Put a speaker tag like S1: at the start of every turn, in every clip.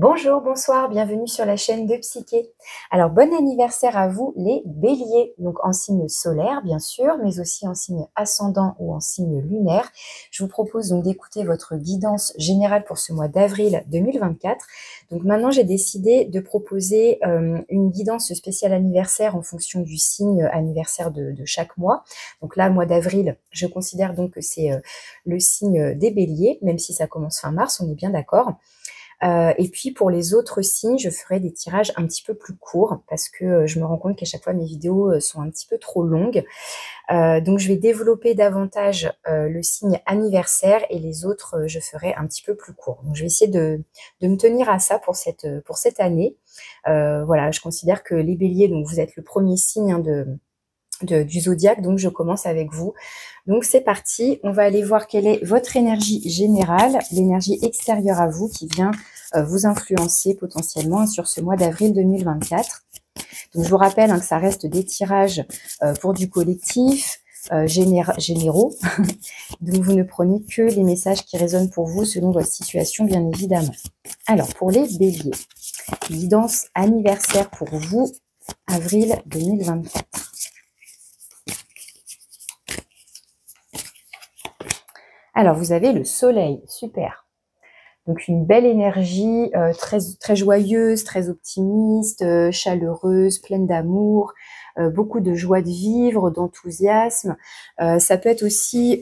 S1: Bonjour, bonsoir, bienvenue sur la chaîne de Psyché. Alors, bon anniversaire à vous les béliers, donc en signe solaire bien sûr, mais aussi en signe ascendant ou en signe lunaire. Je vous propose donc d'écouter votre guidance générale pour ce mois d'avril 2024. Donc maintenant, j'ai décidé de proposer une guidance spéciale anniversaire en fonction du signe anniversaire de chaque mois. Donc là, mois d'avril, je considère donc que c'est le signe des béliers, même si ça commence fin mars, on est bien d'accord. Et puis pour les autres signes, je ferai des tirages un petit peu plus courts parce que je me rends compte qu'à chaque fois mes vidéos sont un petit peu trop longues. Donc je vais développer davantage le signe anniversaire et les autres je ferai un petit peu plus court. Donc je vais essayer de me tenir à ça pour cette année. Voilà, je considère que les béliers, donc vous êtes le premier signe du zodiaque, donc je commence avec vous. Donc c'est parti, on va aller voir quelle est votre énergie générale, l'énergie extérieure à vous qui vient vous influencer potentiellement sur ce mois d'avril 2024. Donc je vous rappelle que ça reste des tirages pour du collectif, généraux. Donc vous ne prenez que les messages qui résonnent pour vous selon votre situation bien évidemment. Alors pour les béliers, guidance anniversaire pour vous, avril 2024. Alors, vous avez le soleil, super. Donc, une belle énergie, très joyeuse, très optimiste, chaleureuse, pleine d'amour, beaucoup de joie de vivre, d'enthousiasme. Ça peut être aussi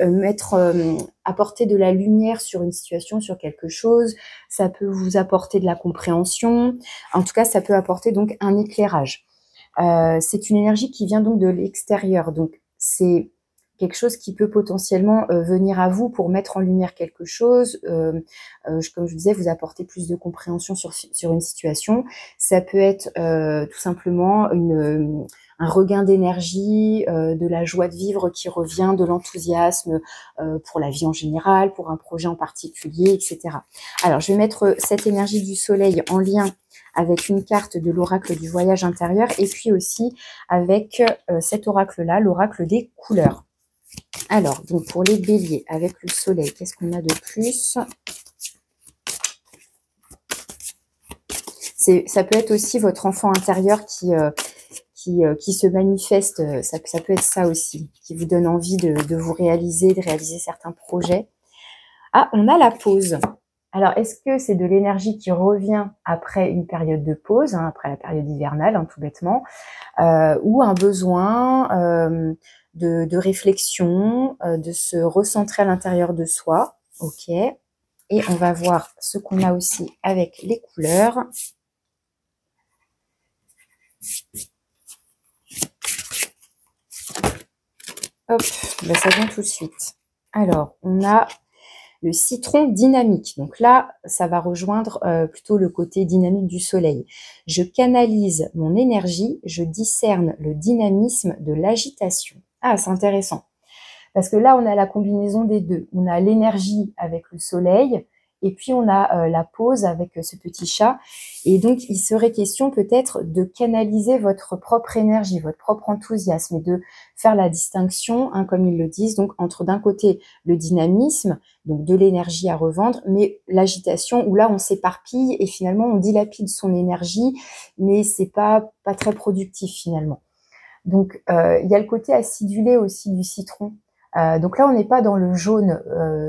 S1: apporter de la lumière sur une situation, sur quelque chose. Ça peut vous apporter de la compréhension. En tout cas, ça peut apporter donc un éclairage. C'est une énergie qui vient donc de l'extérieur. Donc, c'est quelque chose qui peut potentiellement venir à vous pour mettre en lumière quelque chose, comme je disais, vous apporter plus de compréhension sur une situation. Ça peut être tout simplement un regain d'énergie, de la joie de vivre qui revient, de l'enthousiasme pour la vie en général, pour un projet en particulier, etc. Alors, je vais mettre cette énergie du soleil en lien avec une carte de l'oracle du voyage intérieur et puis aussi avec cet oracle-là, l'oracle des couleurs. Alors, donc pour les béliers, avec le soleil, qu'est-ce qu'on a de plus? Ça peut être aussi votre enfant intérieur qui se manifeste, ça peut être ça aussi, qui vous donne envie de vous réaliser, de réaliser certains projets. Ah, on a la pause. Alors, est-ce que c'est de l'énergie qui revient après une période de pause, après la période hivernale, tout bêtement, ou un besoin de réflexion, de se recentrer à l'intérieur de soi. Ok. Et on va voir ce qu'on a aussi avec les couleurs. Hop, ben ça vient tout de suite. Alors, on a le citron dynamique. Donc là, ça va rejoindre plutôt le côté dynamique du soleil. Je canalise mon énergie, je discerne le dynamisme de l'agitation. Ah, c'est intéressant. Parce que là, on a la combinaison des deux. On a l'énergie avec le soleil et puis on a la pause avec ce petit chat. Et donc, il serait question peut-être de canaliser votre propre énergie, votre propre enthousiasme et de faire la distinction, comme ils le disent, donc entre d'un côté le dynamisme, donc de l'énergie à revendre, mais l'agitation où là, on s'éparpille et finalement, on dilapide son énergie, mais c'est pas très productif finalement. Donc, il y a le côté acidulé aussi du citron. Donc là, on n'est pas dans le jaune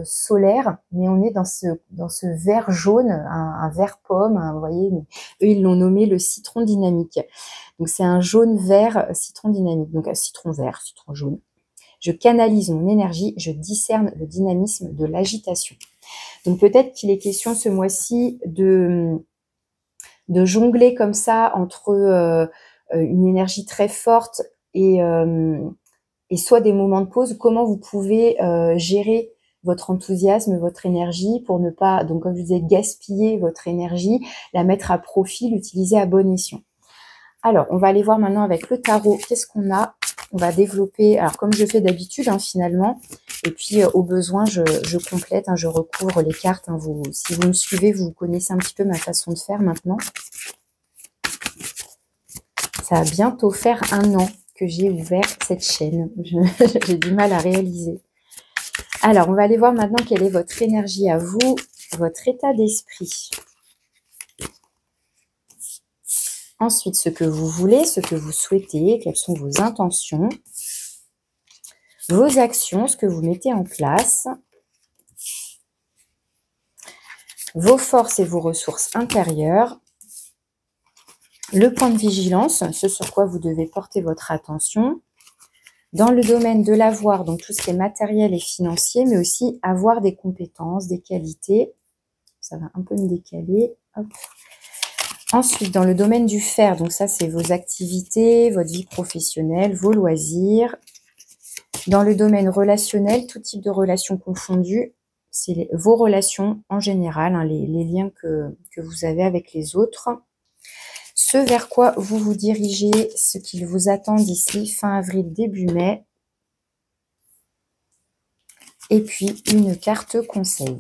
S1: solaire, mais on est dans ce vert jaune, un vert pomme. Vous voyez, eux, ils l'ont nommé le citron dynamique. Donc c'est un jaune vert citron dynamique. Donc un citron vert, citron jaune. Je canalise mon énergie, je discerne le dynamisme de l'agitation. Donc peut-être qu'il est question ce mois-ci de jongler comme ça entre une énergie très forte et soit des moments de pause, comment vous pouvez gérer votre enthousiasme, votre énergie pour ne pas, donc comme je disais, gaspiller votre énergie, la mettre à profit, l'utiliser à bon escient. Alors, on va aller voir maintenant avec le tarot, qu'est-ce qu'on a? On va développer, alors comme je fais d'habitude finalement, et puis au besoin, je complète, je recouvre les cartes. Si vous me suivez, vous connaissez un petit peu ma façon de faire maintenant. Ça va bientôt faire 1 an que j'ai ouvert cette chaîne. J'ai du mal à réaliser. Alors, on va aller voir maintenant quelle est votre énergie à vous, votre état d'esprit. Ensuite, ce que vous voulez, ce que vous souhaitez, quelles sont vos intentions, vos actions, ce que vous mettez en place, vos forces et vos ressources intérieures, le point de vigilance, ce sur quoi vous devez porter votre attention, dans le domaine de l'avoir, donc tout ce qui est matériel et financier, mais aussi avoir des compétences, des qualités. Ça va un peu me décaler. Hop. Ensuite, dans le domaine du faire, donc ça, c'est vos activités, votre vie professionnelle, vos loisirs. Dans le domaine relationnel, tout type de relations confondues, c'est vos relations en général, hein, les liens que vous avez avec les autres. Ce vers quoi vous vous dirigez, ce qu'il vous attend d'ici fin avril, début mai. Et puis, une carte conseil.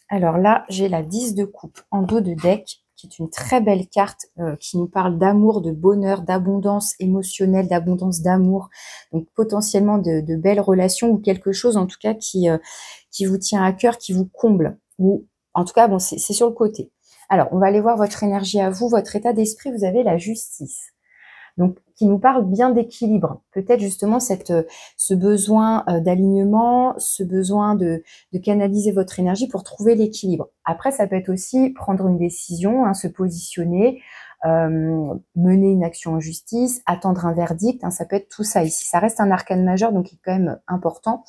S1: Alors là, j'ai la 10 de coupe en dos de deck, qui est une très belle carte qui nous parle d'amour, de bonheur, d'abondance émotionnelle, d'abondance d'amour. Donc potentiellement de belles relations ou quelque chose en tout cas qui vous tient à cœur, qui vous comble. Ou en tout cas, bon, c'est sur le côté. Alors, on va aller voir votre énergie à vous, votre état d'esprit. Vous avez la justice. Donc, qui nous parle bien d'équilibre. Peut-être justement ce besoin d'alignement, ce besoin de canaliser votre énergie pour trouver l'équilibre. Après, ça peut être aussi prendre une décision, hein, se positionner, mener une action en justice, attendre un verdict. Hein, ça peut être tout ça ici. Ça reste un arcane majeur, donc il est quand même important.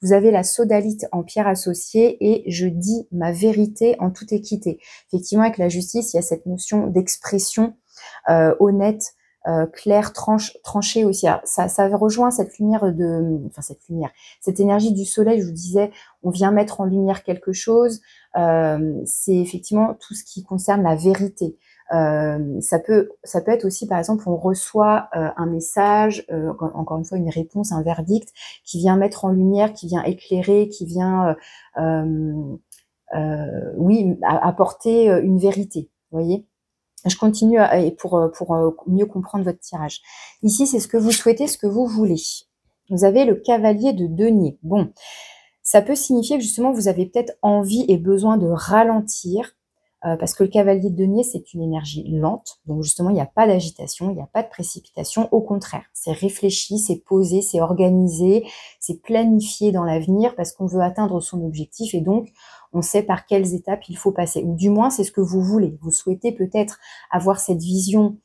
S1: Vous avez la sodalite en pierre associée et je dis ma vérité en toute équité. Effectivement, avec la justice, il y a cette notion d'expression honnête, clair, tranché aussi. Alors, ça rejoint cette lumière cette énergie du soleil. Je vous disais, on vient mettre en lumière quelque chose. C'est effectivement tout ce qui concerne la vérité. Ça peut être aussi, par exemple, on reçoit un message, encore une fois une réponse, un verdict, qui vient mettre en lumière, qui vient éclairer, qui vient, apporter une vérité. Vous voyez ? Je continue pour mieux comprendre votre tirage. Ici, c'est ce que vous souhaitez, ce que vous voulez. Vous avez le cavalier de denier. Bon, ça peut signifier que justement, vous avez peut-être envie et besoin de ralentir, parce que le cavalier de denier, c'est une énergie lente. Donc justement, il n'y a pas d'agitation, il n'y a pas de précipitation. Au contraire, c'est réfléchi, c'est posé, c'est organisé, c'est planifié dans l'avenir parce qu'on veut atteindre son objectif et donc on sait par quelles étapes il faut passer. Ou du moins, c'est ce que vous voulez. Vous souhaitez peut-être avoir cette vision,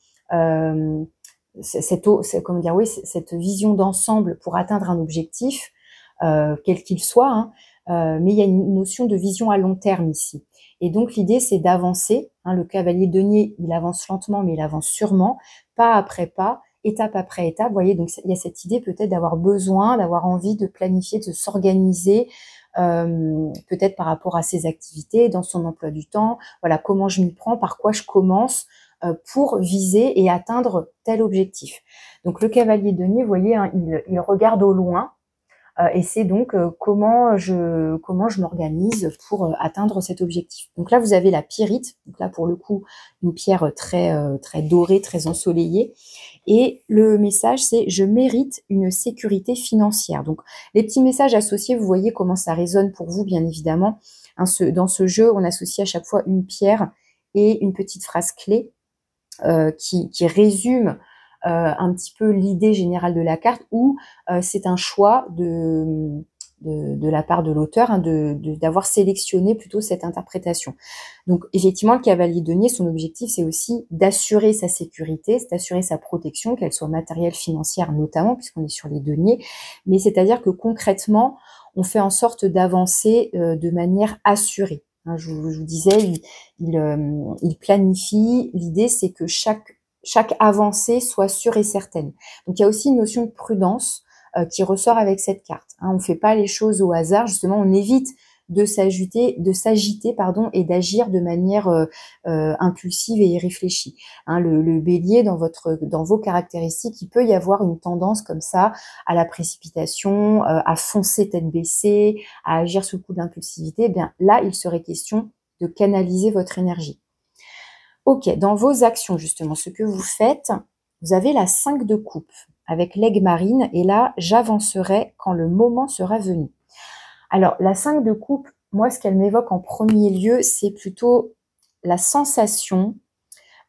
S1: cette vision d'ensemble pour atteindre un objectif, quel qu'il soit, hein, mais il y a une notion de vision à long terme ici. Et donc, l'idée, c'est d'avancer. Hein, le cavalier de denier, il avance lentement, mais il avance sûrement, pas après pas, étape après étape. Vous voyez, donc il y a cette idée peut-être d'avoir besoin, d'avoir envie de planifier, de s'organiser, peut-être par rapport à ses activités, dans son emploi du temps. Voilà, comment je m'y prends, par quoi je commence pour viser et atteindre tel objectif. Donc, le cavalier de denier, vous voyez, hein, il regarde au loin. Et c'est donc comment je m'organise pour atteindre cet objectif. Donc là, vous avez la pyrite. Donc là, pour le coup, une pierre très dorée, très ensoleillée. Et le message, c'est « Je mérite une sécurité financière ». Donc, les petits messages associés, vous voyez comment ça résonne pour vous, bien évidemment. Hein, dans ce jeu, on associe à chaque fois une pierre et une petite phrase clé qui résume un petit peu l'idée générale de la carte, ou c'est un choix de la part de l'auteur, hein, d'avoir sélectionné plutôt cette interprétation. Donc effectivement, le cavalier de denier, son objectif, c'est aussi d'assurer sa sécurité, c'est d'assurer sa protection, qu'elle soit matérielle, financière notamment, puisqu'on est sur les deniers, mais c'est-à-dire que concrètement, on fait en sorte d'avancer de manière assurée. Hein, je vous disais, il planifie. L'idée, c'est que chaque avancée soit sûre et certaine. Donc, il y a aussi une notion de prudence qui ressort avec cette carte. Hein, on ne fait pas les choses au hasard. Justement, on évite de s'agiter, et d'agir de manière impulsive et irréfléchie. Hein, le bélier, dans vos caractéristiques, il peut y avoir une tendance comme ça à la précipitation, à foncer tête baissée, à agir sous le coup d'impulsivité. Eh bien, là, il serait question de canaliser votre énergie. Ok, dans vos actions, justement, ce que vous faites, vous avez la 5 de coupe avec l'aigle marine, et là, j'avancerai quand le moment sera venu. Alors, la 5 de coupe, moi, ce qu'elle m'évoque en premier lieu, c'est plutôt la sensation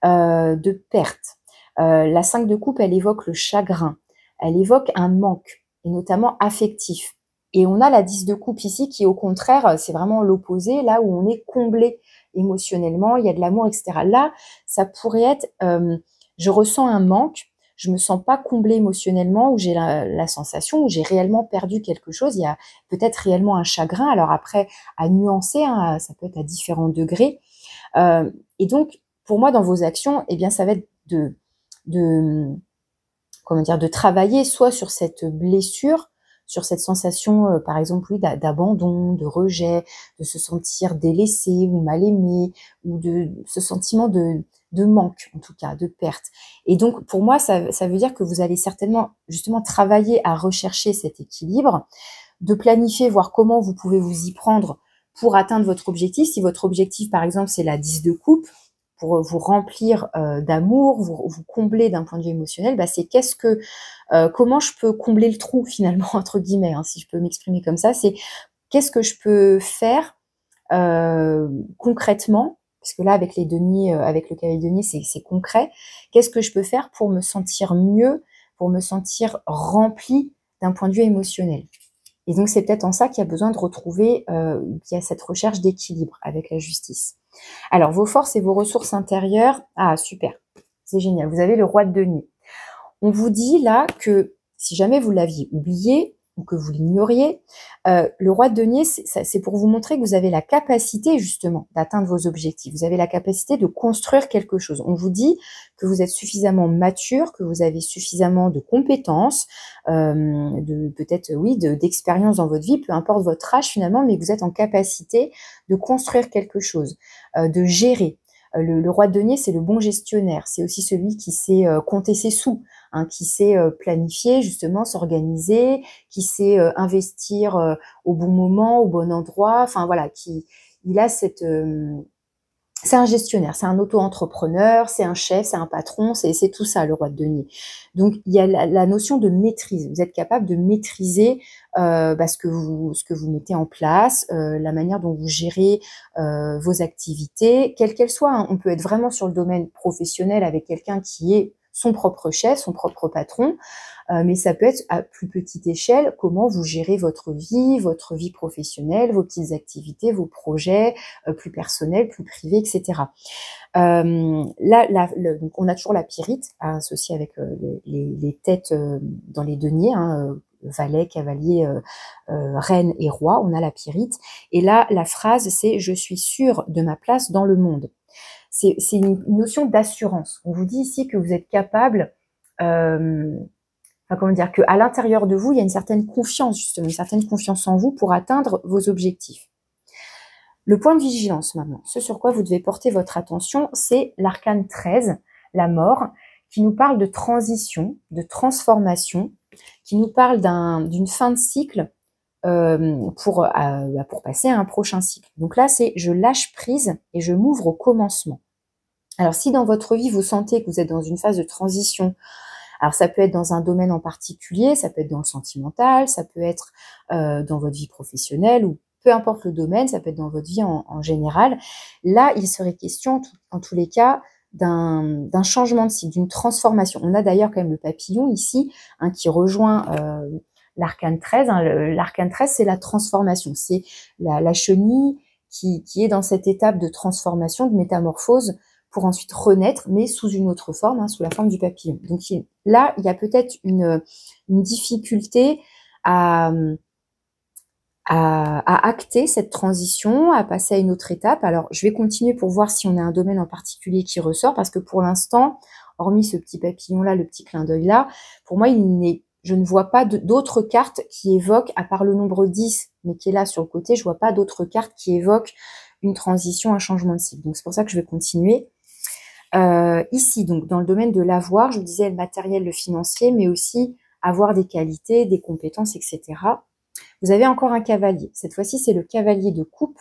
S1: de perte. La 5 de coupe, elle évoque le chagrin, elle évoque un manque, et notamment affectif. Et on a la 10 de coupe ici qui, au contraire, c'est vraiment l'opposé, là où on est comblé émotionnellement, il y a de l'amour, etc. Là, ça pourrait être, je ressens un manque, je me sens pas comblée émotionnellement, ou j'ai la sensation, où j'ai réellement perdu quelque chose, il y a peut-être réellement un chagrin, alors après, à nuancer, hein, ça peut être à différents degrés. Et donc, pour moi, dans vos actions, eh bien, ça va être de comment dire, de travailler soit sur cette blessure, sur cette sensation, par exemple, oui, d'abandon, de rejet, de se sentir délaissé ou mal aimé, ou de ce sentiment de manque, en tout cas, de perte. Et donc, pour moi, ça veut dire que vous allez certainement, justement, travailler à rechercher cet équilibre, de planifier, voir comment vous pouvez vous y prendre pour atteindre votre objectif. Si votre objectif, par exemple, c'est la 10 de coupe, pour vous remplir d'amour, vous combler d'un point de vue émotionnel, bah, c'est comment je peux combler le trou finalement, entre guillemets, hein, si je peux m'exprimer comme ça, c'est qu'est-ce que je peux faire concrètement, parce que là avec les deniers, avec le cavalier denier, c'est concret, qu'est-ce que je peux faire pour me sentir mieux, pour me sentir rempli d'un point de vue émotionnel. Et donc c'est peut-être en ça qu'il y a besoin de retrouver, qu'il y a cette recherche d'équilibre avec la justice. Alors, vos forces et vos ressources intérieures, ah super, c'est génial, vous avez le roi de denier. On vous dit là que si jamais vous l'aviez oublié ou que vous l'ignoriez, le roi de denier, c'est pour vous montrer que vous avez la capacité justement d'atteindre vos objectifs. Vous avez la capacité de construire quelque chose. On vous dit que vous êtes suffisamment mature, que vous avez suffisamment de compétences, peut-être oui, d'expérience dans votre vie, peu importe votre âge finalement, mais que vous êtes en capacité de construire quelque chose, de gérer. Le roi de denier, c'est le bon gestionnaire. C'est aussi celui qui sait compter ses sous, hein, qui sait planifier, justement, s'organiser, qui sait investir au bon moment, au bon endroit. Enfin voilà, il a cette c'est un gestionnaire, c'est un auto-entrepreneur, c'est un chef, c'est un patron, c'est tout ça le roi de denier. Donc il y a la notion de maîtrise. Vous êtes capable de maîtriser ce que vous mettez en place, la manière dont vous gérez vos activités, quelles qu'elles soient, hein. On peut être vraiment sur le domaine professionnel avec quelqu'un qui est son propre chef, son propre patron, mais ça peut être à plus petite échelle, comment vous gérez votre vie professionnelle, vos petites activités, vos projets plus personnels, plus privés, etc. Donc on a toujours la pyrite associée avec les têtes dans les deniers, hein, valet, cavalier, reine et roi, on a la pyrite. Et là, la phrase, c'est « je suis sûre de ma place dans le monde ». C'est une notion d'assurance. On vous dit ici que vous êtes capable, comment dire, qu'à l'intérieur de vous, il y a une certaine confiance, justement, une certaine confiance en vous pour atteindre vos objectifs. Le point de vigilance maintenant, ce sur quoi vous devez porter votre attention, c'est l'arcane 13, la mort, qui nous parle de transition, de transformation, qui nous parle d'une fin de cycle pour passer à un prochain cycle. Donc là, c'est je lâche prise et je m'ouvre au commencement. Alors si dans votre vie, vous sentez que vous êtes dans une phase de transition, alors ça peut être dans un domaine en particulier, ça peut être dans le sentimental, ça peut être dans votre vie professionnelle, ou peu importe le domaine, ça peut être dans votre vie en général. Là, il serait question, en tous les cas, d'un changement de cycle, d'une transformation. On a d'ailleurs quand même le papillon ici, hein, qui rejoint l'arcane 13. Hein. L'arcane 13, c'est la transformation, c'est la chenille qui est dans cette étape de transformation, de métamorphose, pour ensuite renaître, mais sous une autre forme, hein, sous la forme du papillon. Donc là, il y a peut-être une difficulté à acter cette transition, à passer à une autre étape. Alors, je vais continuer pour voir si on a un domaine en particulier qui ressort, parce que pour l'instant, hormis ce petit papillon-là, le petit clin d'œil-là, pour moi, je ne vois pas d'autres cartes qui évoquent, à part le nombre 10, mais qui est là sur le côté, je vois pas d'autres cartes qui évoquent une transition, un changement de cycle. Donc, c'est pour ça que je vais continuer. Ici, donc, dans le domaine de l'avoir, je vous disais le matériel, le financier, mais aussi avoir des qualités, des compétences, etc. Vous avez encore un cavalier. Cette fois-ci, c'est le cavalier de coupe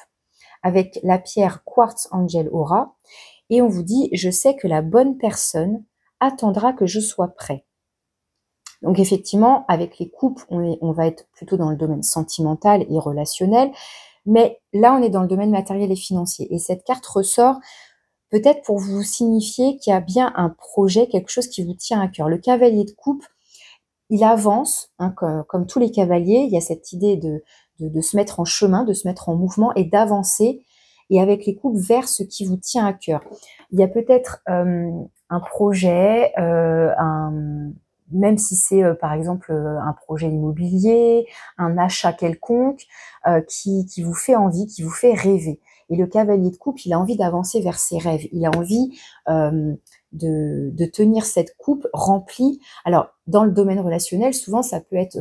S1: avec la pierre Quartz Angel Aura. Et on vous dit, je sais que la bonne personne attendra que je sois prêt. Donc effectivement, avec les coupes, on va être plutôt dans le domaine sentimental et relationnel. Mais là, on est dans le domaine matériel et financier. Et cette carte ressort peut-être pour vous signifier qu'il y a bien un projet, quelque chose qui vous tient à cœur. Le cavalier de coupe, il avance, hein, comme tous les cavaliers, il y a cette idée de se mettre en chemin, de se mettre en mouvement et d'avancer, et avec les coupes vers ce qui vous tient à cœur. Il y a peut-être un projet, même si c'est par exemple un projet immobilier, un achat quelconque, qui vous fait envie, qui vous fait rêver. Et le cavalier de coupe, il a envie d'avancer vers ses rêves, il a envie de tenir cette coupe remplie. Alors, dans le domaine relationnel, souvent, ça peut être,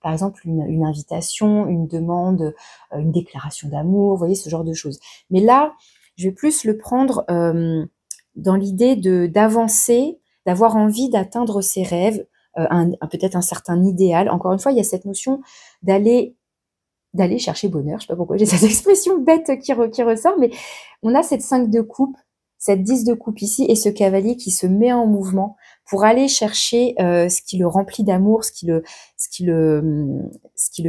S1: par exemple, une invitation, une demande, une déclaration d'amour, vous voyez, ce genre de choses. Mais là, je vais plus le prendre dans l'idée d'avancer, d'avoir envie d'atteindre ses rêves, peut-être un certain idéal. Encore une fois, il y a cette notion d'aller chercher bonheur. Je sais pas pourquoi j'ai cette expression bête qui ressort, mais on a cette 5 de coupe, cette 10 de coupe ici, et ce cavalier qui se met en mouvement pour aller chercher ce qui le remplit d'amour, ce qui le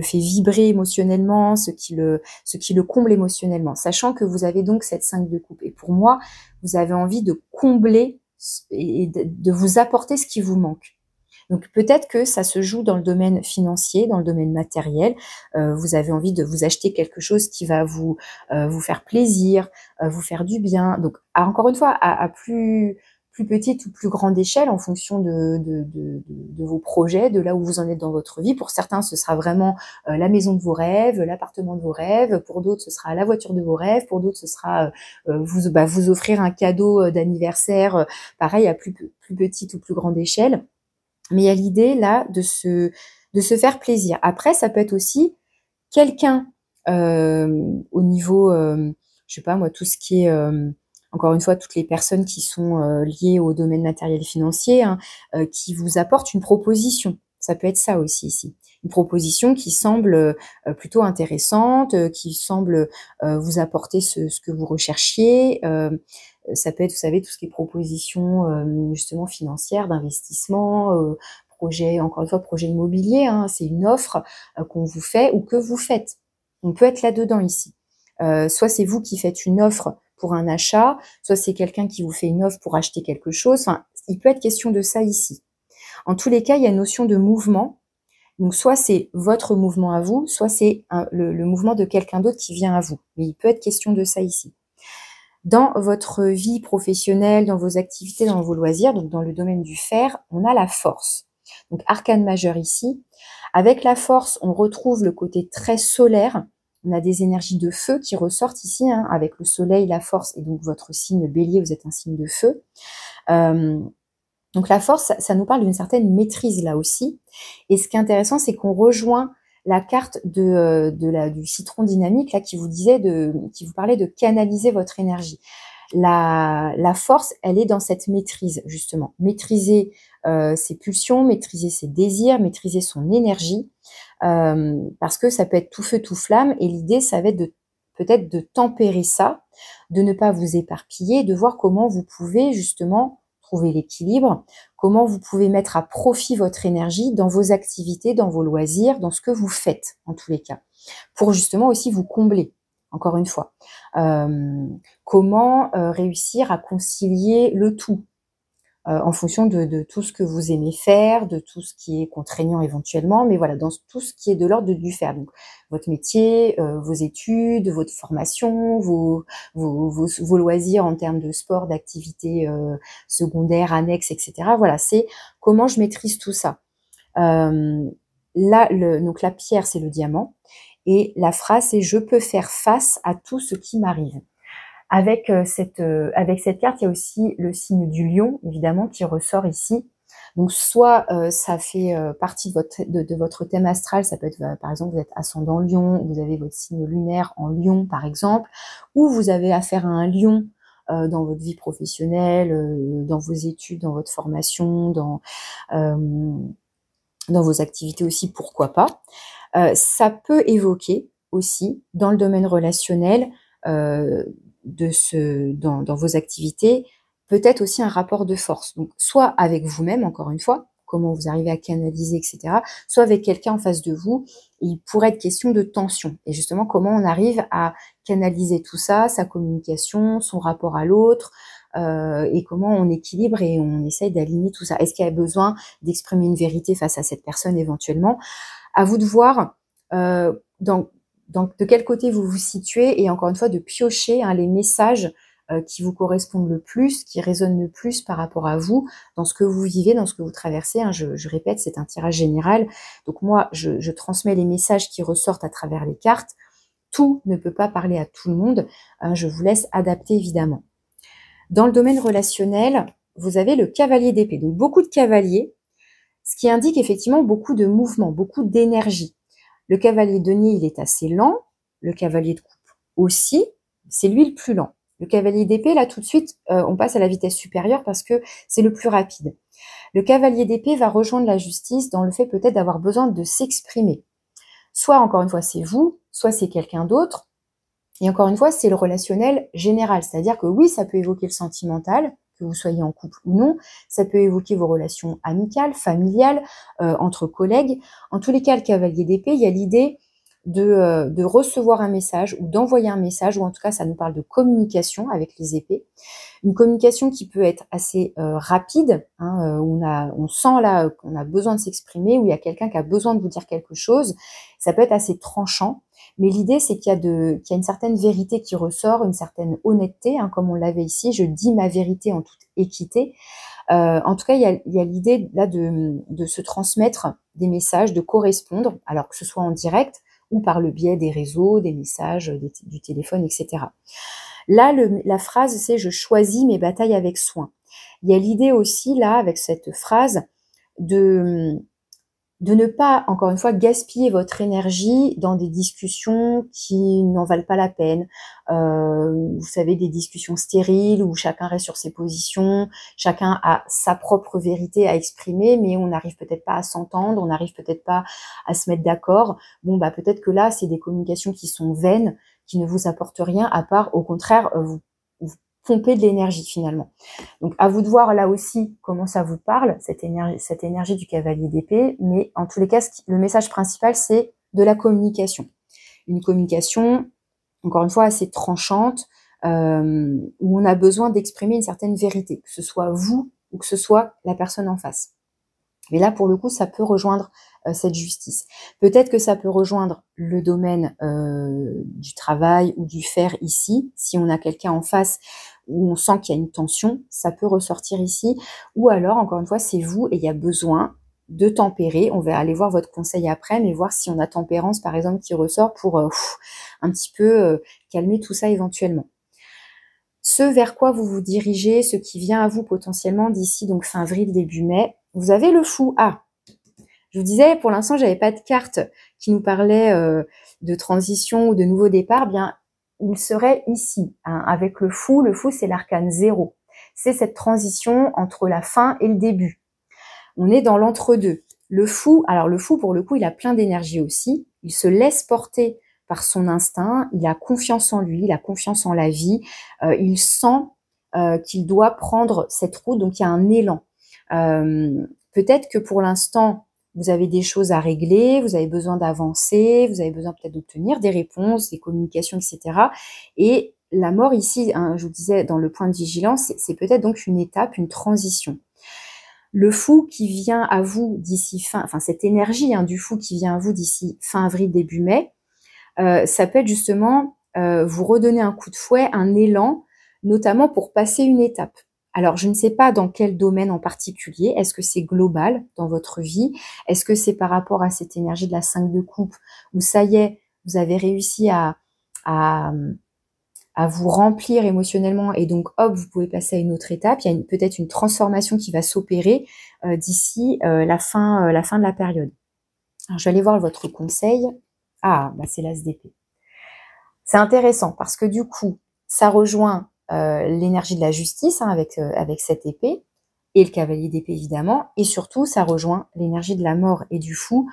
S1: fait vibrer émotionnellement, ce qui le comble émotionnellement, sachant que vous avez donc cette 5 de coupe. Et pour moi, vous avez envie de combler et de vous apporter ce qui vous manque. Donc peut-être que ça se joue dans le domaine financier, dans le domaine matériel. Vous avez envie de vous acheter quelque chose qui va vous faire plaisir, vous faire du bien. Donc encore une fois, à plus petite ou plus grande échelle, en fonction de vos projets, de là où vous en êtes dans votre vie. Pour certains, ce sera vraiment la maison de vos rêves, l'appartement de vos rêves. Pour d'autres, ce sera la voiture de vos rêves. Pour d'autres, ce sera vous offrir un cadeau d'anniversaire, pareil, à plus petite ou plus grande échelle. Mais il y a l'idée là de se faire plaisir. Après, ça peut être aussi quelqu'un au niveau, je sais pas moi, tout ce qui est, encore une fois, toutes les personnes qui sont liées au domaine matériel et financier, hein, qui vous apportent une proposition. Ça peut être ça aussi ici. Une proposition qui semble plutôt intéressante, qui semble vous apporter ce que vous recherchiez. Ça peut être, vous savez, tout ce qui est proposition justement financière, d'investissement, projet, encore une fois, projet immobilier, hein, c'est une offre qu'on vous fait ou que vous faites. On peut être là-dedans ici. Soit c'est vous qui faites une offre pour un achat, soit c'est quelqu'un qui vous fait une offre pour acheter quelque chose. Enfin, il peut être question de ça ici. En tous les cas, il y a une notion de mouvement. Donc, soit c'est votre mouvement à vous, soit c'est le mouvement de quelqu'un d'autre qui vient à vous. Mais il peut être question de ça ici. Dans votre vie professionnelle, dans vos activités, dans vos loisirs, donc dans le domaine du fer, on a la force. Donc, arcane majeur ici. Avec la force, on retrouve le côté très solaire. On a des énergies de feu qui ressortent ici, hein, avec le soleil, la force, et donc votre signe bélier, vous êtes un signe de feu. Donc la force, ça nous parle d'une certaine maîtrise là aussi. Et ce qui est intéressant, c'est qu'on rejoint la carte du citron dynamique là qui vous parlait de canaliser votre énergie. La force, elle est dans cette maîtrise justement. Maîtriser ses pulsions, maîtriser ses désirs, maîtriser son énergie, parce que ça peut être tout feu tout flamme. Et l'idée, ça va être peut-être de tempérer ça, de ne pas vous éparpiller, de voir comment vous pouvez justement trouver l'équilibre, comment vous pouvez mettre à profit votre énergie dans vos activités, dans vos loisirs, dans ce que vous faites, en tous les cas, pour justement aussi vous combler, encore une fois. Comment réussir à concilier le tout en fonction de tout ce que vous aimez faire, de tout ce qui est contraignant éventuellement, mais voilà, dans tout ce qui est de l'ordre du faire. Donc, votre métier, vos études, votre formation, vos loisirs en termes de sport, d'activités secondaires, annexes, etc. Voilà, c'est comment je maîtrise tout ça. Donc la pierre, c'est le diamant, et la phrase, c'est « je peux faire face à tout ce qui m'arrive ». Avec cette carte, il y a aussi le signe du lion, évidemment, qui ressort ici. Donc, soit ça fait partie de votre thème astral, ça peut être, par exemple, vous êtes ascendant lion, vous avez votre signe lunaire en lion, par exemple, ou vous avez affaire à un lion dans votre vie professionnelle, dans vos études, dans votre formation, dans vos activités aussi, pourquoi pas. Ça peut évoquer aussi, dans le domaine relationnel, dans vos activités, peut-être aussi un rapport de force. Donc, soit avec vous-même, encore une fois, comment vous arrivez à canaliser, etc. Soit avec quelqu'un en face de vous, il pourrait être question de tension. Et justement, comment on arrive à canaliser tout ça, sa communication, son rapport à l'autre, et comment on équilibre et on essaye d'aligner tout ça. Est-ce qu'il y a besoin d'exprimer une vérité face à cette personne éventuellement? À vous de voir de quel côté vous vous situez et encore une fois de piocher les messages qui vous correspondent le plus, qui résonnent le plus par rapport à vous, dans ce que vous vivez, dans ce que vous traversez. Je répète, c'est un tirage général. Donc moi, je transmets les messages qui ressortent à travers les cartes. Tout ne peut pas parler à tout le monde. Je vous laisse adapter évidemment. Dans le domaine relationnel, vous avez le cavalier d'épée. Donc beaucoup de cavaliers, ce qui indique effectivement beaucoup de mouvement, beaucoup d'énergie. Le cavalier de denier, il est assez lent. Le cavalier de coupe aussi. C'est lui le plus lent. Le cavalier d'épée, là, tout de suite, on passe à la vitesse supérieure parce que c'est le plus rapide. Le cavalier d'épée va rejoindre la justice dans le fait peut-être d'avoir besoin de s'exprimer. Soit, encore une fois, c'est vous, soit c'est quelqu'un d'autre. Et encore une fois, c'est le relationnel général. C'est-à-dire que oui, ça peut évoquer le sentimental, que vous soyez en couple ou non. Ça peut évoquer vos relations amicales, familiales, entre collègues. En tous les cas, le cavalier d'épée, il y a l'idée de recevoir un message ou d'envoyer un message, ou en tout cas, ça nous parle de communication avec les épées. Une communication qui peut être assez rapide, où on sent là qu'on a besoin de s'exprimer, où il y a quelqu'un qui a besoin de vous dire quelque chose. Ça peut être assez tranchant. Mais l'idée, c'est qu'il y a une certaine vérité qui ressort, une certaine honnêteté, comme on l'avait ici. Je dis ma vérité en toute équité. En tout cas, il y a l'idée là de se transmettre des messages, de correspondre, alors que ce soit en direct ou par le biais des réseaux, des messages, du téléphone, etc. Là, la phrase, c'est « je choisis mes batailles avec soin ». Il y a l'idée aussi, là, avec cette phrase, de ne pas, encore une fois, gaspiller votre énergie dans des discussions qui n'en valent pas la peine. Vous savez, des discussions stériles où chacun reste sur ses positions, chacun a sa propre vérité à exprimer, mais on n'arrive peut-être pas à s'entendre, on n'arrive peut-être pas à se mettre d'accord. Bon, peut-être que là, c'est des communications qui sont vaines, qui ne vous apportent rien, à part, au contraire, vous pomper de l'énergie finalement. Donc à vous de voir là aussi comment ça vous parle, cette énergie du cavalier d'épée, mais en tous les cas, le message principal, c'est de la communication. Une communication, encore une fois, assez tranchante, où on a besoin d'exprimer une certaine vérité, que ce soit vous ou que ce soit la personne en face. Mais là, pour le coup, ça peut rejoindre cette justice. Peut-être que ça peut rejoindre le domaine du travail ou du faire ici. Si on a quelqu'un en face où on sent qu'il y a une tension, ça peut ressortir ici. Ou alors, encore une fois, c'est vous et il y a besoin de tempérer. On va aller voir votre conseil après, mais voir si on a tempérance, par exemple, qui ressort pour un petit peu calmer tout ça éventuellement. Ce vers quoi vous vous dirigez, ce qui vient à vous potentiellement d'ici, donc fin avril, début mai, vous avez le fou. Je vous disais, pour l'instant, j'avais pas de carte qui nous parlait de transition ou de nouveau départ. Bien, il serait ici, avec le fou. Le fou, c'est l'arcane 0. C'est cette transition entre la fin et le début. On est dans l'entre-deux. Le fou, alors le fou, pour le coup, il a plein d'énergie aussi. Il se laisse porter par son instinct. Il a confiance en lui, il a confiance en la vie. Il sent qu'il doit prendre cette route, donc il y a un élan. Peut-être que pour l'instant, vous avez des choses à régler, vous avez besoin d'avancer, vous avez besoin peut-être d'obtenir des réponses, des communications, etc. Et la mort ici, je vous disais, dans le point de vigilance, c'est peut-être donc une étape, une transition. Le fou qui vient à vous d'ici cette énergie du fou qui vient à vous d'ici fin avril, début mai, ça peut être justement vous redonner un coup de fouet, un élan, notamment pour passer une étape. Alors, je ne sais pas dans quel domaine en particulier. Est-ce que c'est global dans votre vie? Est-ce que c'est par rapport à cette énergie de la 5 de coupe où ça y est, vous avez réussi à vous remplir émotionnellement et donc hop, vous pouvez passer à une autre étape. Il y a peut-être une transformation qui va s'opérer d'ici la fin de la période. Alors, je vais aller voir votre conseil. C'est l'as d'épée. C'est intéressant parce que du coup, ça rejoint l'énergie de la justice avec cette épée et le cavalier d'épée évidemment, et surtout ça rejoint l'énergie de la mort et du fou,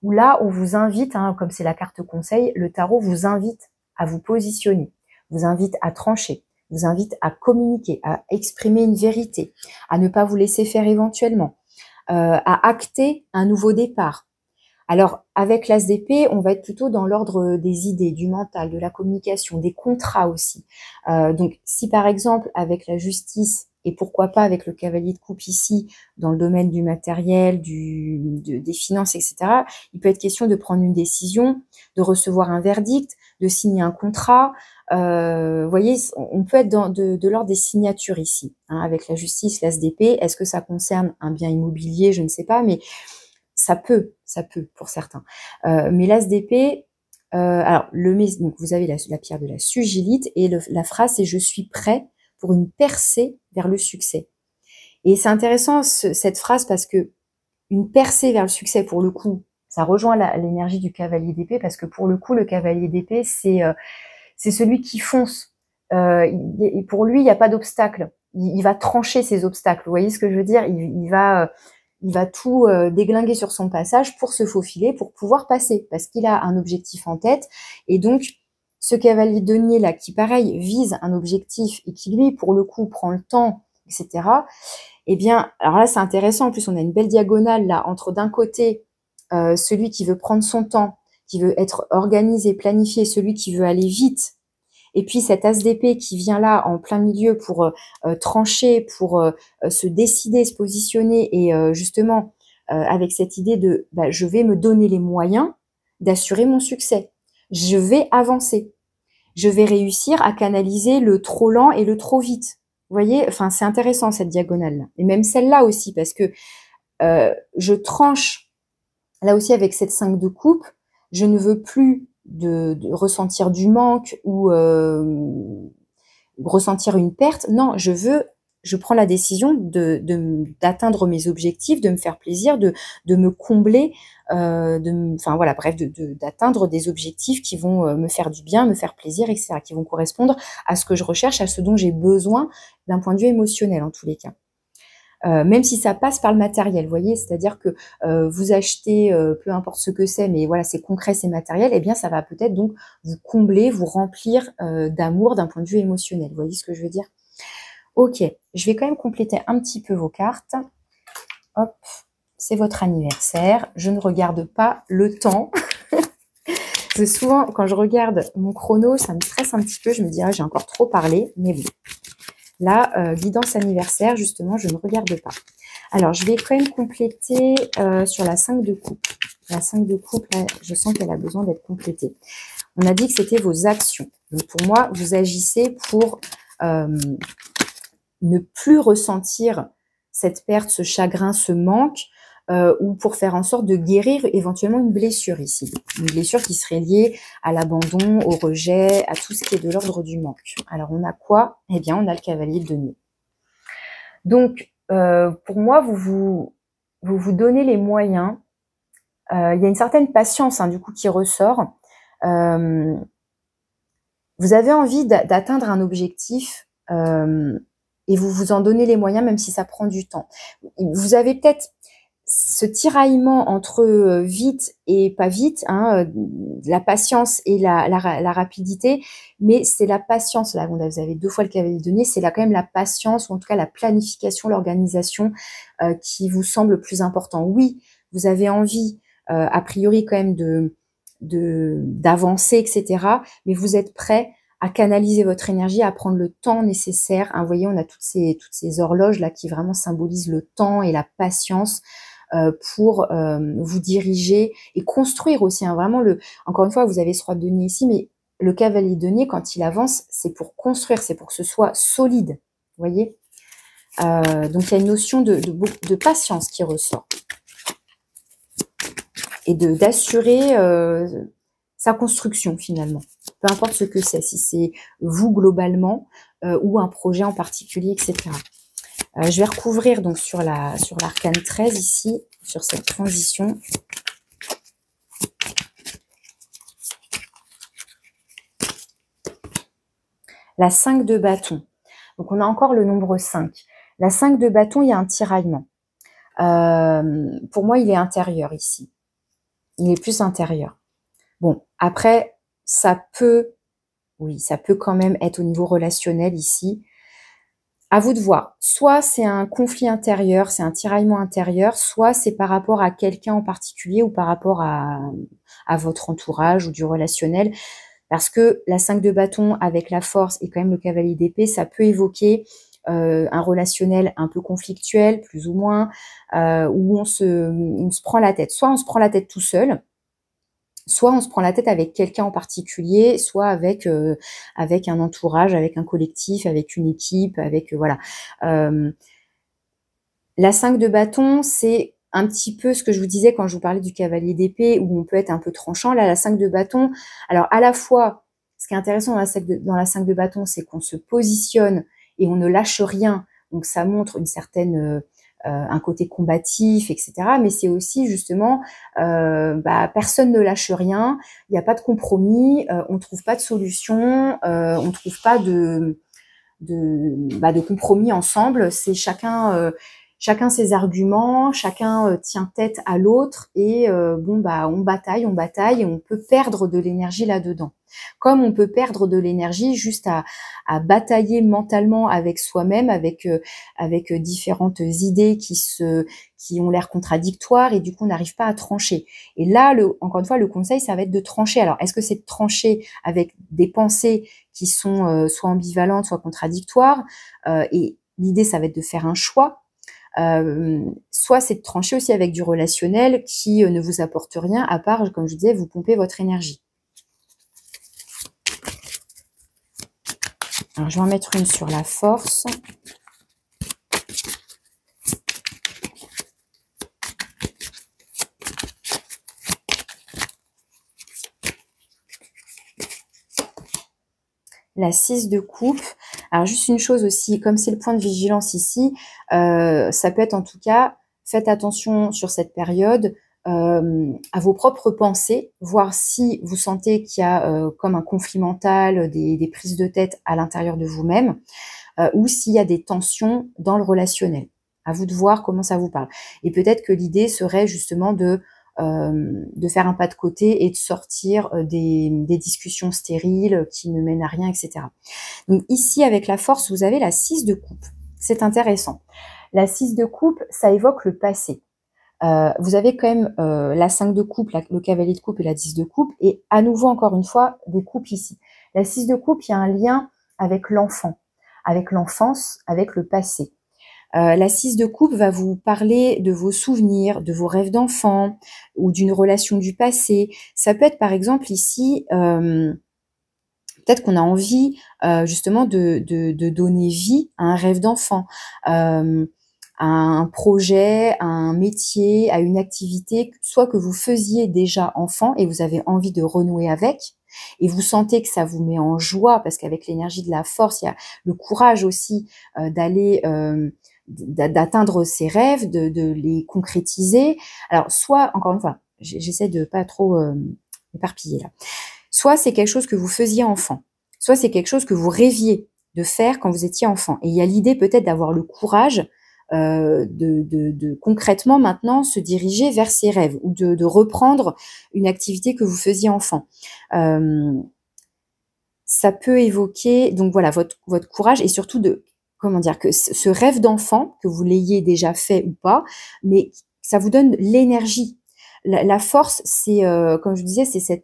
S1: où là on vous invite, comme c'est la carte conseil, le tarot vous invite à vous positionner, vous invite à trancher, vous invite à communiquer, à exprimer une vérité, à ne pas vous laisser faire éventuellement, à acter un nouveau départ. Alors, avec l'As d'épée, on va être plutôt dans l'ordre des idées, du mental, de la communication, des contrats aussi. Donc, si par exemple, avec la justice, et pourquoi pas avec le cavalier de coupe ici, dans le domaine du matériel, des finances, etc., il peut être question de prendre une décision, de recevoir un verdict, de signer un contrat. Vous voyez, on peut être de l'ordre des signatures ici, hein, avec la justice, l'As d'épée. Est-ce que ça concerne un bien immobilier? Je ne sais pas, mais ça peut pour certains. Mais l'As d'épée, alors donc vous avez la pierre de la sugilite et la phrase c'est je suis prêt pour une percée vers le succès. Et c'est intéressant cette phrase parce que une percée vers le succès, pour le coup, ça rejoint l'énergie du cavalier d'épée parce que pour le coup, le cavalier d'épée, c'est celui qui fonce. Et pour lui, il n'y a pas d'obstacle. Il va trancher ses obstacles. Vous voyez ce que je veux dire? Il va tout déglinguer sur son passage pour se faufiler, pour pouvoir passer, parce qu'il a un objectif en tête. Et donc, ce cavalier denier là, qui pareil vise un objectif et qui lui, pour le coup, prend le temps, etc. Eh bien, alors là, c'est intéressant. En plus, on a une belle diagonale là entre d'un côté celui qui veut prendre son temps, qui veut être organisé, planifié, celui qui veut aller vite. Et puis cet As d'épée qui vient là en plein milieu pour trancher, pour se décider, se positionner et justement avec cette idée de je vais me donner les moyens d'assurer mon succès. Je vais avancer. Je vais réussir à canaliser le trop lent et le trop vite. Vous voyez, enfin c'est intéressant cette diagonale-là. Et même celle-là aussi parce que je tranche là aussi avec cette 5 de coupe. Je ne veux plus de ressentir du manque ou ressentir une perte. Non, je prends la décision d'atteindre mes objectifs, de me faire plaisir, de me combler, enfin voilà, bref, d'atteindre des objectifs qui vont me faire du bien, me faire plaisir, etc., qui vont correspondre à ce que je recherche, à ce dont j'ai besoin d'un point de vue émotionnel en tous les cas. Même si ça passe par le matériel, vous voyez, c'est-à-dire que vous achetez, peu importe ce que c'est, mais voilà, c'est concret, c'est matériel, eh bien ça va peut-être donc vous combler, vous remplir d'amour d'un point de vue émotionnel. Vous voyez ce que je veux dire? Ok, je vais quand même compléter un petit peu vos cartes. Hop, c'est votre anniversaire. Je ne regarde pas le temps. Parce que souvent, quand je regarde mon chrono, ça me stresse un petit peu. Je me dis, ah, j'ai encore trop parlé, mais bon. Là, guidance anniversaire, justement, je ne regarde pas. Alors, je vais quand même compléter sur la 5 de coupe. La 5 de coupe, là, je sens qu'elle a besoin d'être complétée. On a dit que c'était vos actions. Donc, pour moi, vous agissez pour ne plus ressentir cette perte, ce chagrin, ce manque, ou pour faire en sorte de guérir éventuellement une blessure ici. Une blessure qui serait liée à l'abandon, au rejet, à tout ce qui est de l'ordre du manque. Alors, on a quoi? Eh bien, on a le cavalier de denier. Donc, pour moi, vous vous donnez les moyens. Il y a une certaine patience, du coup, qui ressort. Vous avez envie d'atteindre un objectif et vous vous en donnez les moyens, même si ça prend du temps. Vous avez peut-être ce tiraillement entre vite et pas vite, la patience et la rapidité, mais c'est la patience, là, vous avez 2 fois le cavalier de denier, c'est là quand même la patience, ou en tout cas la planification, l'organisation qui vous semble le plus important. Oui, vous avez envie, a priori quand même d'avancer, etc., mais vous êtes prêt à canaliser votre énergie, à prendre le temps nécessaire. Vous voyez, on a toutes ces horloges là qui vraiment symbolisent le temps et la patience pour vous diriger et construire aussi. Vraiment, encore une fois, vous avez ce roi de denier ici, mais le cavalier de denier, quand il avance, c'est pour construire, c'est pour que ce soit solide. Vous voyez, donc il y a une notion de patience qui ressort et d'assurer sa construction finalement. Peu importe ce que c'est, si c'est vous globalement ou un projet en particulier, etc. Je vais recouvrir donc sur l'arcane 13 ici, sur cette transition. La 5 de bâton. Donc on a encore le nombre 5. La 5 de bâton, il y a un tiraillement. Pour moi, il est intérieur ici. Il est plus intérieur. Bon, après, ça peut quand même être au niveau relationnel ici. À vous de voir. Soit c'est un conflit intérieur, c'est un tiraillement intérieur, soit c'est par rapport à quelqu'un en particulier ou par rapport à votre entourage ou du relationnel. Parce que la 5 de bâton avec la force et quand même le cavalier d'épée, ça peut évoquer un relationnel un peu conflictuel, plus ou moins, où on se prend la tête. Soit on se prend la tête tout seul, soit on se prend la tête avec quelqu'un en particulier, soit avec un entourage, avec un collectif, avec une équipe, avec voilà. La 5 de bâton, c'est un petit peu ce que je vous disais quand je vous parlais du cavalier d'épée, où on peut être un peu tranchant. Là, la 5 de bâton, alors à la fois, ce qui est intéressant dans la 5 de bâton, c'est qu'on se positionne et on ne lâche rien. Donc ça montre une certaine un côté combatif, etc. Mais c'est aussi justement, personne ne lâche rien, il n'y a pas de compromis, on ne trouve pas de solution, on ne trouve pas de compromis ensemble. C'est chacun ses arguments, chacun tient tête à l'autre et on bataille et on peut perdre de l'énergie là-dedans. Comme on peut perdre de l'énergie juste à batailler mentalement avec soi-même, avec différentes idées qui ont l'air contradictoires et du coup on n'arrive pas à trancher. Et là, encore une fois, le conseil, ça va être de trancher. Alors, est-ce que c'est de trancher avec des pensées qui sont soit ambivalentes, soit contradictoires et l'idée, ça va être de faire un choix. Soit c'est de trancher aussi avec du relationnel qui ne vous apporte rien à part, comme je disais, vous pomper votre énergie. Alors, je vais en mettre une sur la force. La 6 de coupe. Alors, juste une chose aussi, comme c'est le point de vigilance ici, ça peut être en tout cas, faites attention sur cette période à vos propres pensées, voir si vous sentez qu'il y a comme un conflit mental, des prises de tête à l'intérieur de vous-même, ou s'il y a des tensions dans le relationnel. À vous de voir comment ça vous parle. Et peut-être que l'idée serait justement de faire un pas de côté et de sortir des discussions stériles qui ne mènent à rien, etc. Donc ici, avec la force, vous avez la 6 de coupe. C'est intéressant. La 6 de coupe, ça évoque le passé. Vous avez quand même la 5 de coupe, le cavalier de coupe et la 10 de coupe, et à nouveau, encore une fois, des coupes ici. La 6 de coupe, il y a un lien avec l'enfant, avec l'enfance, avec le passé. La 6 de coupe va vous parler de vos souvenirs, de vos rêves d'enfant ou d'une relation du passé. Ça peut être par exemple ici, peut-être qu'on a envie justement de donner vie à un rêve d'enfant, à un projet, à un métier, à une activité, soit que vous faisiez déjà enfant et vous avez envie de renouer avec, et vous sentez que ça vous met en joie, parce qu'avec l'énergie de la force, il y a le courage aussi d'aller d'atteindre ses rêves, de les concrétiser. Alors, soit, encore une fois, j'essaie de pas trop éparpiller là. Soit c'est quelque chose que vous faisiez enfant, soit c'est quelque chose que vous rêviez de faire quand vous étiez enfant. Et il y a l'idée peut-être d'avoir le courage de concrètement maintenant se diriger vers ses rêves ou de reprendre une activité que vous faisiez enfant. Ça peut évoquer donc voilà votre courage et surtout de comment dire que ce rêve d'enfant, que vous l'ayez déjà fait ou pas, mais ça vous donne l'énergie. La force, c'est comme je disais, c'est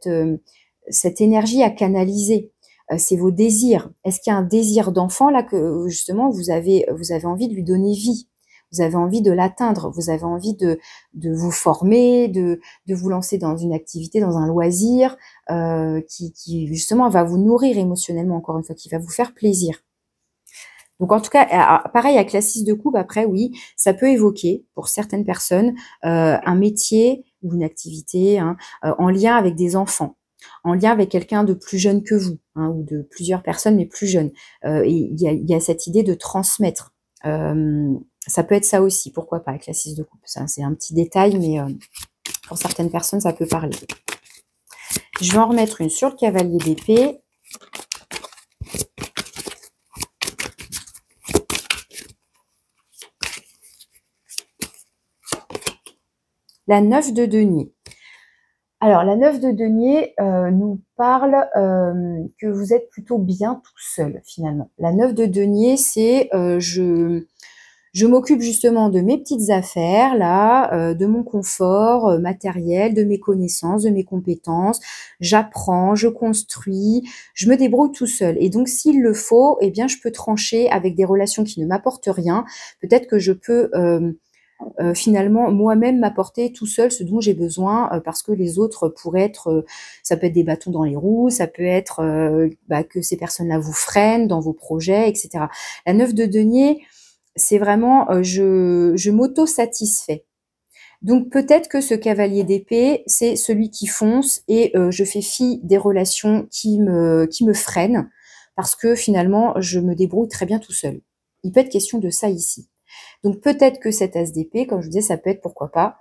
S1: cette énergie à canaliser. C'est vos désirs. Est-ce qu'il y a un désir d'enfant là que justement vous avez envie de lui donner vie? Vous avez envie de l'atteindre, vous avez envie de vous former, de vous lancer dans une activité, dans un loisir qui justement va vous nourrir émotionnellement, encore une fois, qui va vous faire plaisir. Donc en tout cas, pareil avec la 6 de coupe, après oui, ça peut évoquer pour certaines personnes un métier ou une activité en lien avec des enfants, en lien avec quelqu'un de plus jeune que vous, ou de plusieurs personnes mais plus jeunes. Et il y a cette idée de transmettre. Ça peut être ça aussi, pourquoi pas, avec la 6 de coupe. Ça, c'est un petit détail, mais pour certaines personnes, ça peut parler. Je vais en remettre une sur le cavalier d'épée. La 9 de denier. Alors, la 9 de denier nous parle que vous êtes plutôt bien tout seul, finalement. La 9 de denier, c'est je m'occupe justement de mes petites affaires, là, de mon confort matériel, de mes connaissances, de mes compétences. J'apprends, je construis, je me débrouille tout seul. Et donc, s'il le faut, eh bien, je peux trancher avec des relations qui ne m'apportent rien. Peut-être que je peux finalement moi-même m'apporter tout seul ce dont j'ai besoin parce que les autres pourraient être, ça peut être des bâtons dans les roues, ça peut être que ces personnes-là vous freinent dans vos projets, etc. La 9 de denier, c'est vraiment je m'auto-satisfais. Donc peut-être que ce cavalier d'épée, c'est celui qui fonce et je fais fi des relations qui me freinent parce que finalement je me débrouille très bien tout seul. Il peut être question de ça ici. Donc peut-être que cet as d'épée, comme je vous disais, ça peut être, pourquoi pas,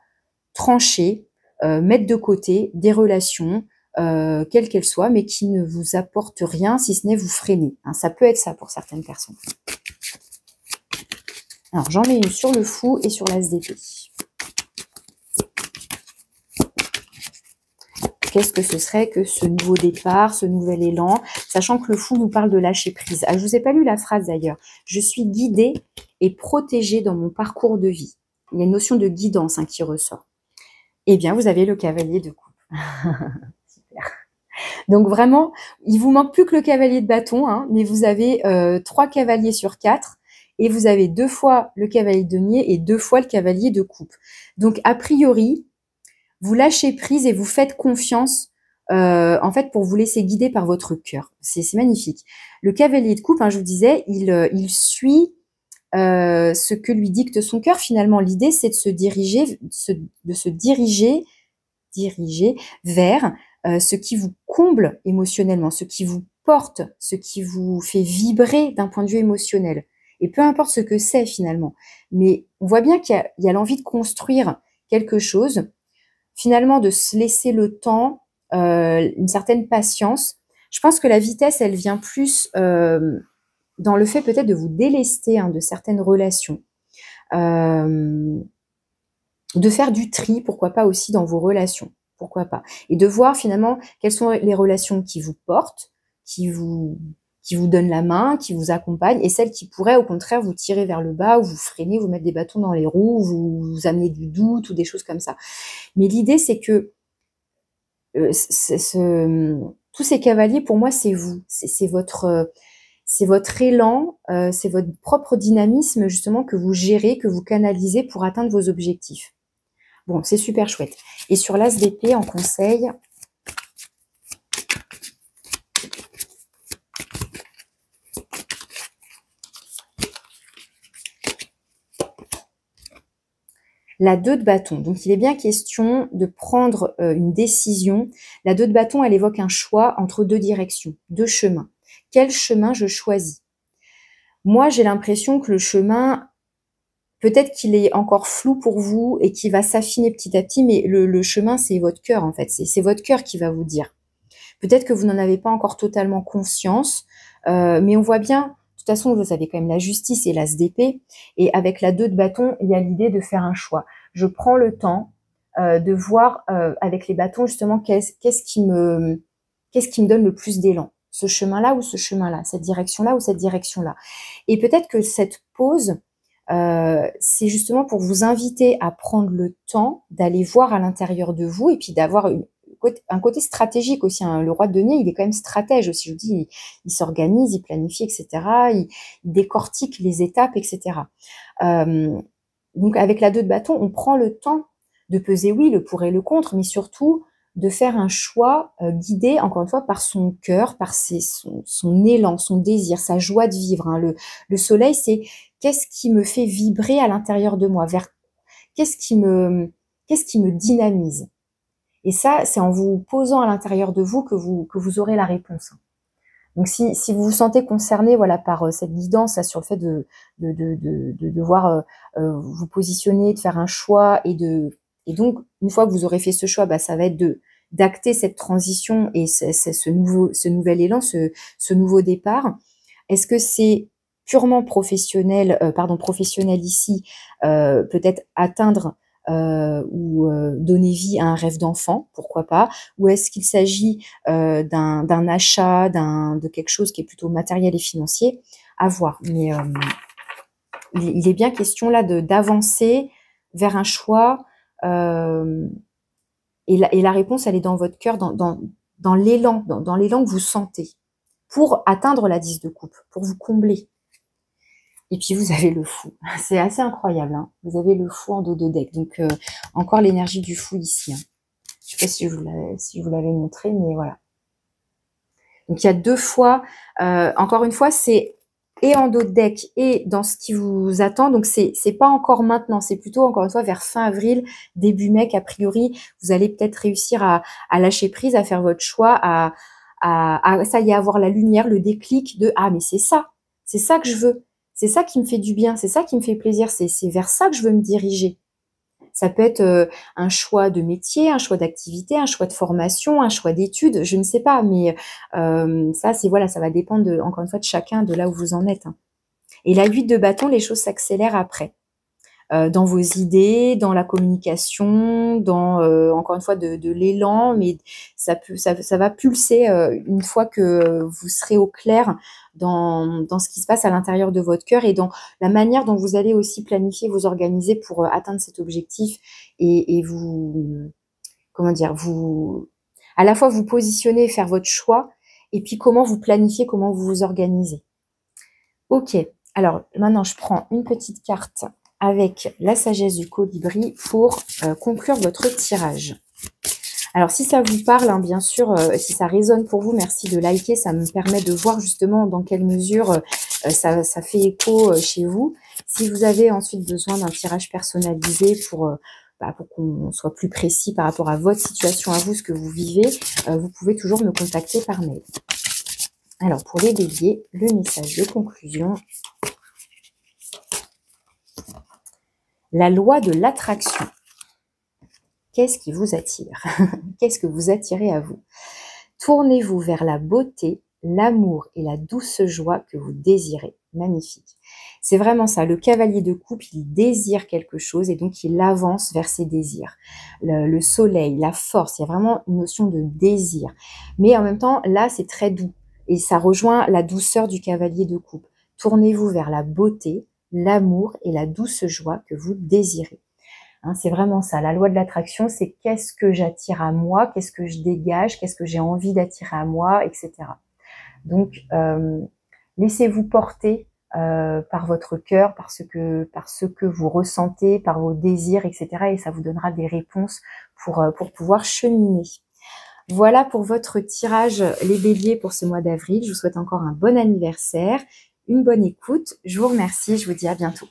S1: trancher, mettre de côté des relations, quelles qu'elles soient, mais qui ne vous apportent rien, si ce n'est vous freiner. Hein, ça peut être ça pour certaines personnes. Alors j'en mets une sur le fou et sur l'as d'épée. Qu'est-ce que ce serait que ce nouveau départ, ce nouvel élan, sachant que le fou nous parle de lâcher prise. Ah, je vous ai pas lu la phrase d'ailleurs. Je suis guidée et protégée dans mon parcours de vie. Il y a une notion de guidance qui ressort. Eh bien, vous avez le cavalier de coupe. Super. Donc vraiment, il vous manque plus que le cavalier de bâton, hein, mais vous avez 3 cavaliers sur 4 et vous avez 2 fois le cavalier de denier et 2 fois le cavalier de coupe. Donc a priori, vous lâchez prise et vous faites confiance en fait pour vous laisser guider par votre cœur. C'est magnifique. Le cavalier de coupe, hein, je vous disais, il suit ce que lui dicte son cœur. Finalement, l'idée, c'est de se diriger, diriger vers ce qui vous comble émotionnellement, ce qui vous porte, ce qui vous fait vibrer d'un point de vue émotionnel. Et peu importe ce que c'est finalement. Mais on voit bien qu'il y a l'envie de construire quelque chose, finalement de se laisser le temps, une certaine patience. Je pense que la vitesse, elle vient plus dans le fait peut-être de vous délester de certaines relations, de faire du tri, pourquoi pas aussi dans vos relations, pourquoi pas, et de voir finalement quelles sont les relations qui vous portent, qui vous donnent la main, qui vous accompagnent, et celles qui pourraient au contraire vous tirer vers le bas, ou vous freiner, vous mettre des bâtons dans les roues, vous amener du doute ou des choses comme ça. Mais l'idée, c'est que tous ces cavaliers, pour moi, c'est vous, c'est votre élan, c'est votre propre dynamisme justement que vous gérez, que vous canalisez pour atteindre vos objectifs. Bon, c'est super chouette. Et sur l'as d'épée, en conseil, la 2 de bâton. Donc, il est bien question de prendre une décision. La 2 de bâton, elle évoque un choix entre 2 directions, 2 chemins. Quel chemin je choisis? Moi, j'ai l'impression que le chemin, peut-être qu'il est encore flou pour vous et qu'il va s'affiner petit à petit, mais le chemin, c'est votre cœur en fait. C'est votre cœur qui va vous dire. Peut-être que vous n'en avez pas encore totalement conscience, mais on voit bien, de toute façon, vous avez quand même la justice et l'as d'épée, et avec la 2 de bâton, il y a l'idée de faire un choix. Je prends le temps de voir avec les bâtons justement qu'est-ce qui me donne le plus d'élan. Ce chemin-là ou ce chemin-là, cette direction-là ou cette direction-là. Et peut-être que cette pause, c'est justement pour vous inviter à prendre le temps d'aller voir à l'intérieur de vous et puis d'avoir un côté stratégique aussi. Le roi de denier, il est quand même stratège aussi. Je vous dis, il s'organise, il planifie, etc. Il décortique les étapes, etc. Donc avec la 2 de bâton, on prend le temps de peser, oui, le pour et le contre, mais surtout de faire un choix guidé, encore une fois, par son cœur, par son élan, son désir, sa joie de vivre. Le soleil, c'est qu'est-ce qui me fait vibrer à l'intérieur de moi, qu'est-ce qui me dynamise. Et ça, c'est en vous posant à l'intérieur de vous que vous aurez la réponse. Donc si vous vous sentez concerné, voilà, par cette guidance là, sur le fait de devoir vous positionner, de faire un choix, et donc une fois que vous aurez fait ce choix, ça va être d'acter cette transition et ce nouvel élan, ce nouveau départ. Est-ce que c'est purement professionnel ici, peut-être atteindre ou donner vie à un rêve d'enfant, pourquoi pas? Ou est-ce qu'il s'agit d'un achat, de quelque chose qui est plutôt matériel et financier? À voir. Mais il est bien question là d'avancer vers un choix. Et la réponse, elle est dans votre cœur, dans l'élan, dans l'élan que vous sentez, pour atteindre la 10 de coupe, pour vous combler. Et puis vous avez le fou. C'est assez incroyable, hein. Vous avez le fou en dos de deck. Donc encore l'énergie du fou ici, hein. Je ne sais pas si je vous l'avais montré, mais voilà. Donc il y a 2 fois, encore une fois, c'est et en dos de deck et dans ce qui vous attend. Donc c'est pas encore maintenant, c'est plutôt encore une fois vers fin avril, début mai qu'a priori, vous allez peut-être réussir à lâcher prise, à faire votre choix, à ça y est, avoir la lumière, le déclic de ah mais c'est ça que je veux, c'est ça qui me fait du bien, c'est ça qui me fait plaisir, c'est vers ça que je veux me diriger. Ça peut être un choix de métier, un choix d'activité, un choix de formation, un choix d'études, je ne sais pas, mais ça, c'est voilà, ça va dépendre encore une fois de chacun, de là où vous en êtes, hein. Et la 8 de bâton, les choses s'accélèrent après. Dans vos idées, dans la communication, dans encore une fois de l'élan, mais ça va pulser une fois que vous serez au clair dans ce qui se passe à l'intérieur de votre cœur et dans la manière dont vous allez aussi planifier, vous organiser pour atteindre cet objectif et vous, comment dire, vous, à la fois vous positionner, faire votre choix, et puis comment vous planifiez, comment vous vous organisez. Ok, alors maintenant je prends une petite carte avec la sagesse du colibri pour conclure votre tirage. Alors si ça vous parle, hein, bien sûr, si ça résonne pour vous, merci de liker, ça me permet de voir justement dans quelle mesure ça fait écho chez vous. Si vous avez ensuite besoin d'un tirage personnalisé pour qu'on soit plus précis par rapport à votre situation, à vous, ce que vous vivez, vous pouvez toujours me contacter par mail. Alors pour les béliers, le message de conclusion. La loi de l'attraction. Qu'est-ce qui vous attire? Qu'est-ce que vous attirez à vous? Tournez-vous vers la beauté, l'amour et la douce joie que vous désirez. Magnifique. C'est vraiment ça. Le cavalier de coupe, il désire quelque chose et donc il avance vers ses désirs. Le soleil, la force, il y a vraiment une notion de désir. Mais en même temps, là, c'est très doux. Et ça rejoint la douceur du cavalier de coupe. Tournez-vous vers la beauté, l'amour et la douce joie que vous désirez. Hein, c'est vraiment ça. La loi de l'attraction, c'est qu'est-ce que j'attire à moi, qu'est-ce que je dégage, qu'est-ce que j'ai envie d'attirer à moi, etc. Donc, laissez-vous porter par votre cœur, par ce que vous ressentez, par vos désirs, etc. Et ça vous donnera des réponses pour pouvoir cheminer. Voilà pour votre tirage, les béliers, pour ce mois d'avril. Je vous souhaite encore un bon anniversaire, une bonne écoute. Je vous remercie, je vous dis à bientôt.